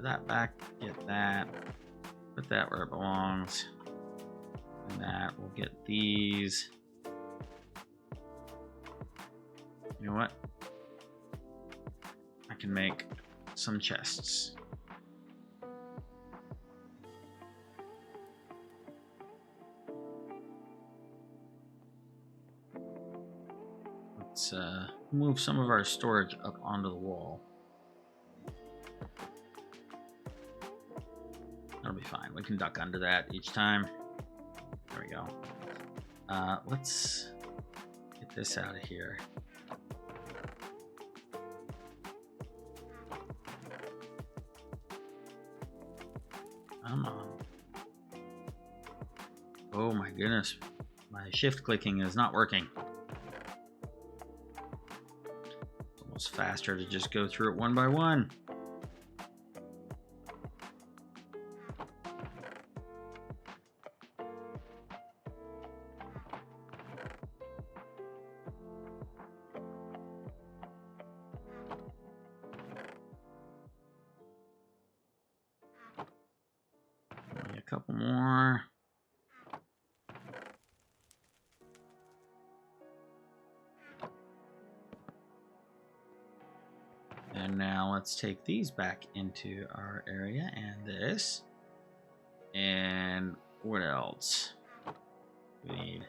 That back, get that, put that where it belongs, and that we'll get these. You know what? I can make some chests. Let's move some of our storage up onto the wall. That'll be fine. We can duck under that each time. There we go. Let's get this out of here. Come on. Oh my goodness. My shift clicking is not working. It's almost faster to just go through it one by one. A couple more. And now let's take these back into our area, and this. And what else we need?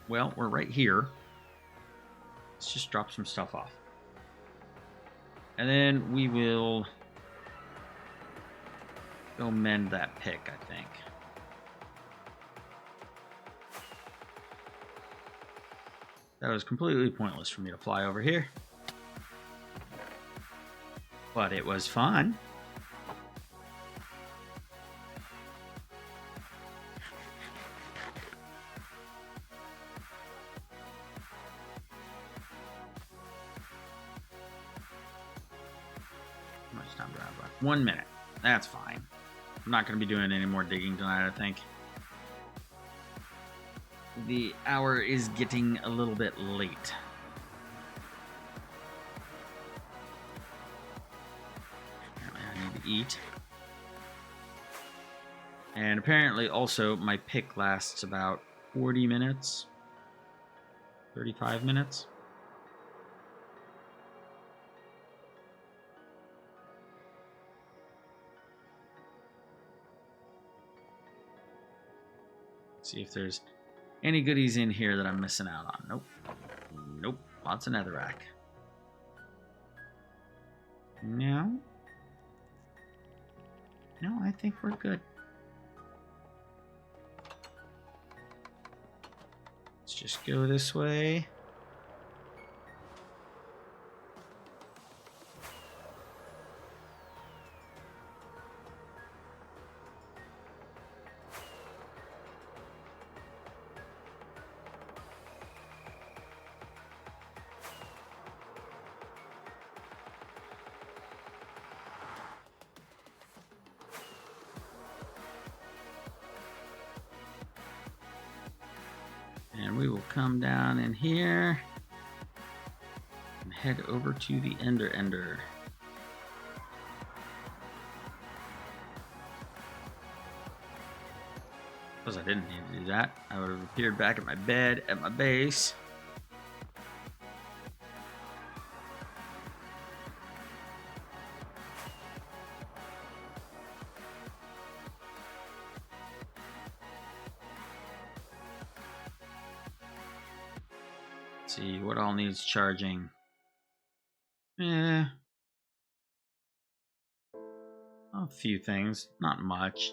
Well, we're right here. Let's just drop some stuff off. And then we will go mend that pick, I think. That was completely pointless for me to fly over here. But it was fun. much time do I have left? 1 minute. That's fine. I'm not going to be doing any more digging tonight, I think. The hour is getting a little bit late. Apparently I need to eat. And apparently also my pick lasts about 40 minutes. 35 minutes. See if there's any goodies in here that I'm missing out on. Nope. Nope. Lots of netherrack. No. No, I think we're good. Let's just go this way. And we will come down in here and head over to the Ender. Suppose I didn't need to do that. I would have appeared back at my bed at my base. Let's see what all needs charging. A few things, not much.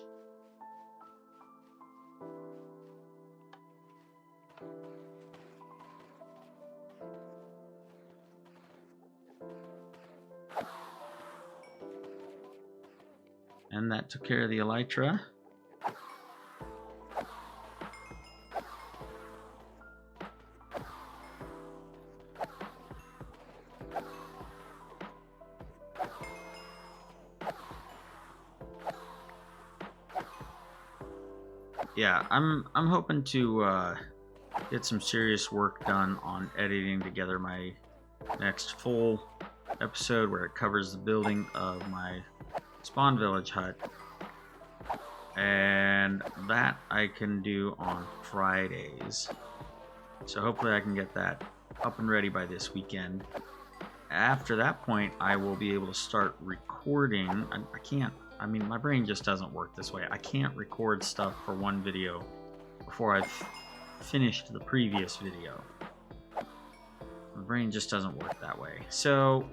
And that took care of the elytra. Yeah, I'm hoping to get some serious work done on editing together my next full episode where it covers the building of my spawn village hut, and that I can do on Fridays. So hopefully I can get that up and ready by this weekend. After that point, I will be able to start recording. I can't. I mean, my brain just doesn't work this way. I can't record stuff for one video before I've finished the previous video. My brain just doesn't work that way. So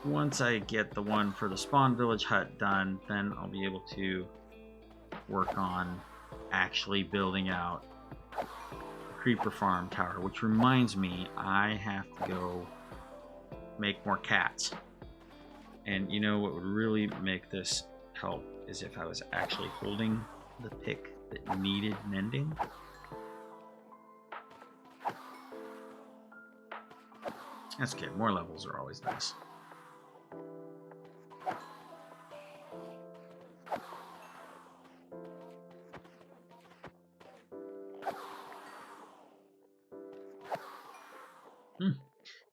once I get the one for the spawn village hut done, then I'll be able to work on actually building out the creeper farm tower, which reminds me I have to go make more cats. And you know what would really make this help is if I was actually holding the pick that needed mending. That's okay, more levels are always nice.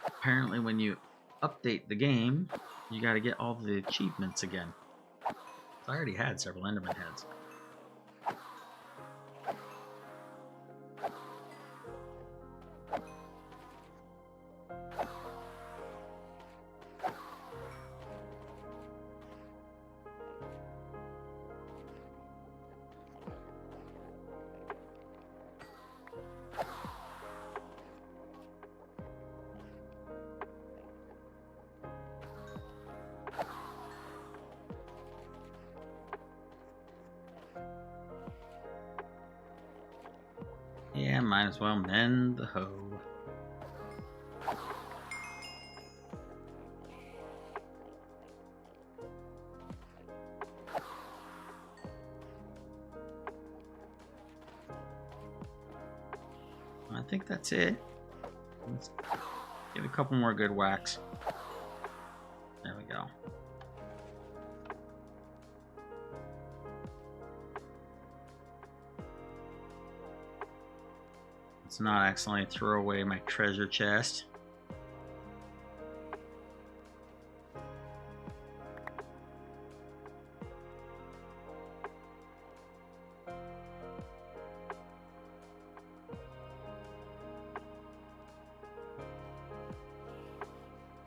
Apparently when you update the game, you got to get all the achievements again. I already had several Enderman heads. Yeah, might as well mend the hoe. I think that's it. Let's get a couple more good whacks. There we go. Let's not accidentally throw away my treasure chest.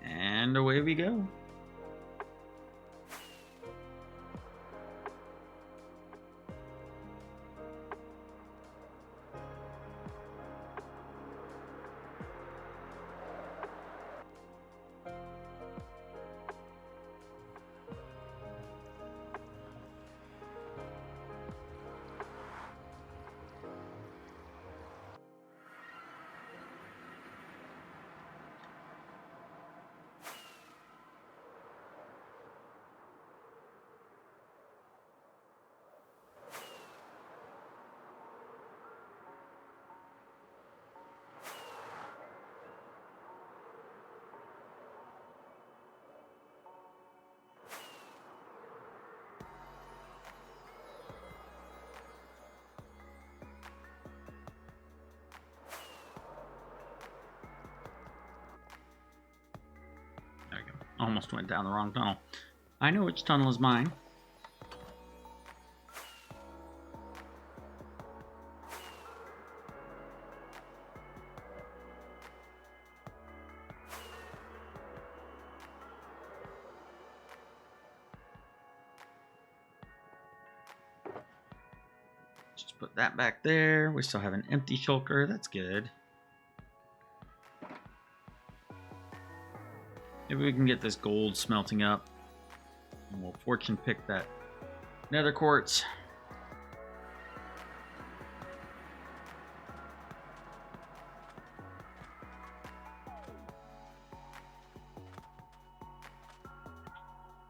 And away we go. There we go. Almost went down the wrong tunnel. I know which tunnel is mine. Just put that back there. We still have an empty shulker. That's good. Maybe we can get this gold smelting up. And we'll fortune pick that nether quartz.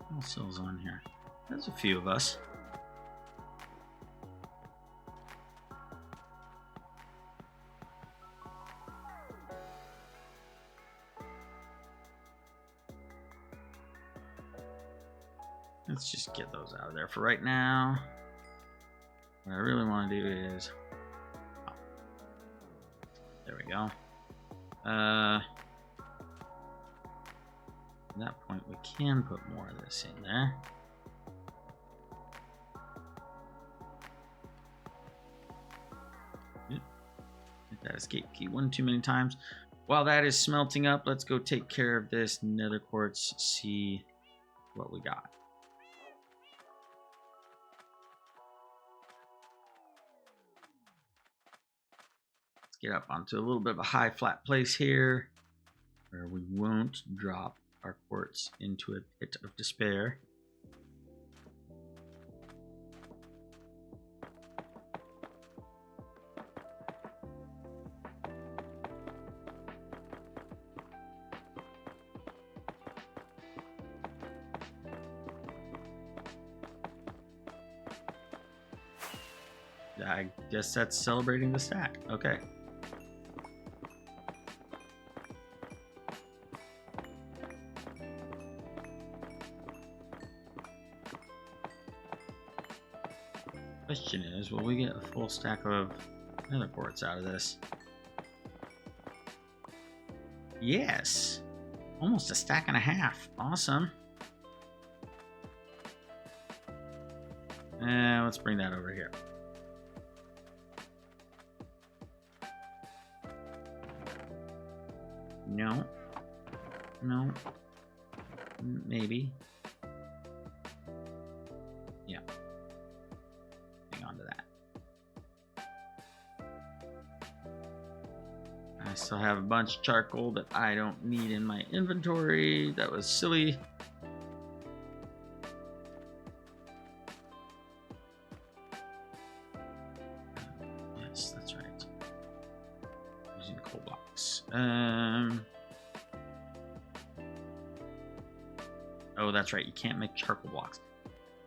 What else is on here? There's a few of us. Let's just get those out of there for right now. What I really want to do is... Oh, there we go. At that point, we can put more of this in there. Hit that escape key one too many times. While that is smelting up, let's go take care of this nether quartz, see what we got. Get up onto a little bit of a high flat place here where we won't drop our quartz into a pit of despair. I guess that's celebrating the stack. Okay. Question is, will we get a full stack of nether quartz out of this? Yes! Almost a stack and a half. Awesome. And let's bring that over here. No. No. Maybe. Yeah. Hang on to that. I still have a bunch of charcoal that I don't need in my inventory. That was silly. Yes, that's right. Using coal blocks. Oh, that's right. You can't make charcoal blocks.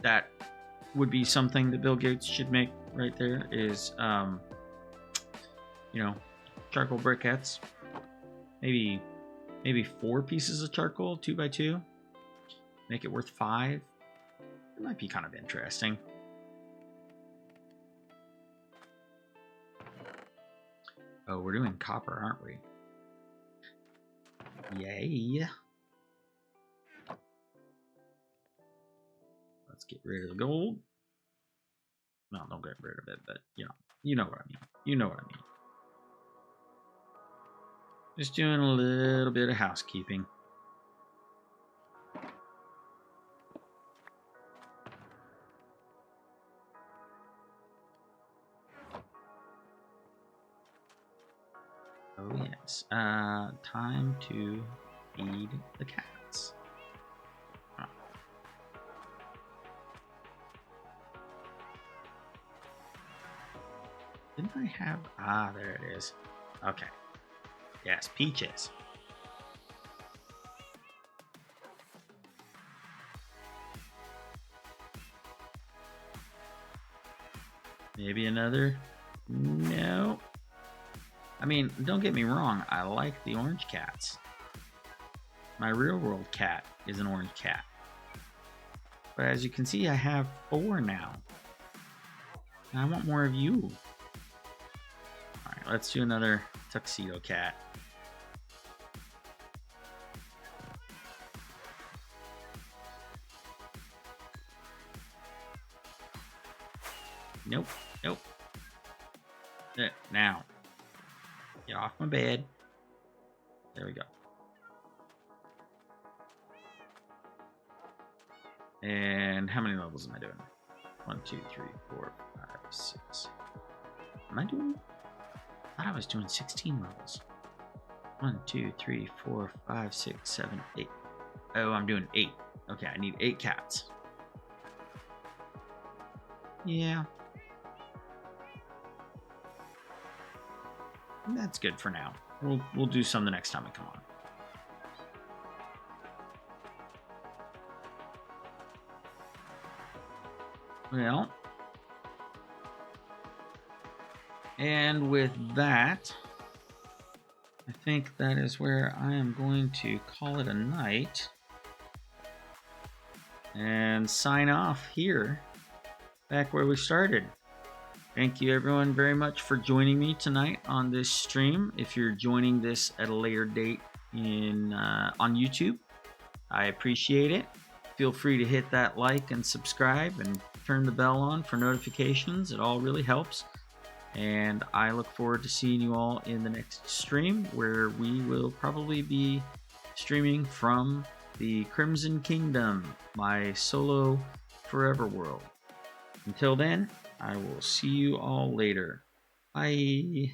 That would be something that Bill Gates should make right there is, you know, charcoal briquettes. Maybe 4 pieces of charcoal, 2 by 2. Make it worth 5. It might be kind of interesting. Oh, we're doing copper, aren't we? Yay. Let's get rid of the gold. No, don't get rid of it, but you know what I mean. You know what I mean. Just doing a little bit of housekeeping. Oh yes. Time to feed the cats. Oh. Didn't I have? Ah, there it is. Okay. Yes, peaches. Maybe another? No. I mean, don't get me wrong, I like the orange cats. My real world cat is an orange cat. But as you can see, I have 4 now. And I want more of you. Alright, let's do another tuxedo cat. Nope, nope. There, now. Get off my bed. There we go. And how many levels am I doing? 1, 2, 3, 4, 5, 6. Am I doing? I thought I was doing 16 levels. 1, 2, 3, 4, 5, 6, 7, 8. Oh, I'm doing 8. Okay, I need 8 cats. Yeah. That's good for now. We'll do some the next time we come on. Well, and with that, I think that is where I am going to call it a night and sign off here, back where we started. Thank you everyone very much for joining me tonight on this stream. If you're joining this at a later date on YouTube, I appreciate it. Feel free to hit that like and subscribe and turn the bell on for notifications. It all really helps. And I look forward to seeing you all in the next stream, where we will probably be streaming from the Crimson Kingdom, my solo forever world. Until then, I will see you all later. Bye.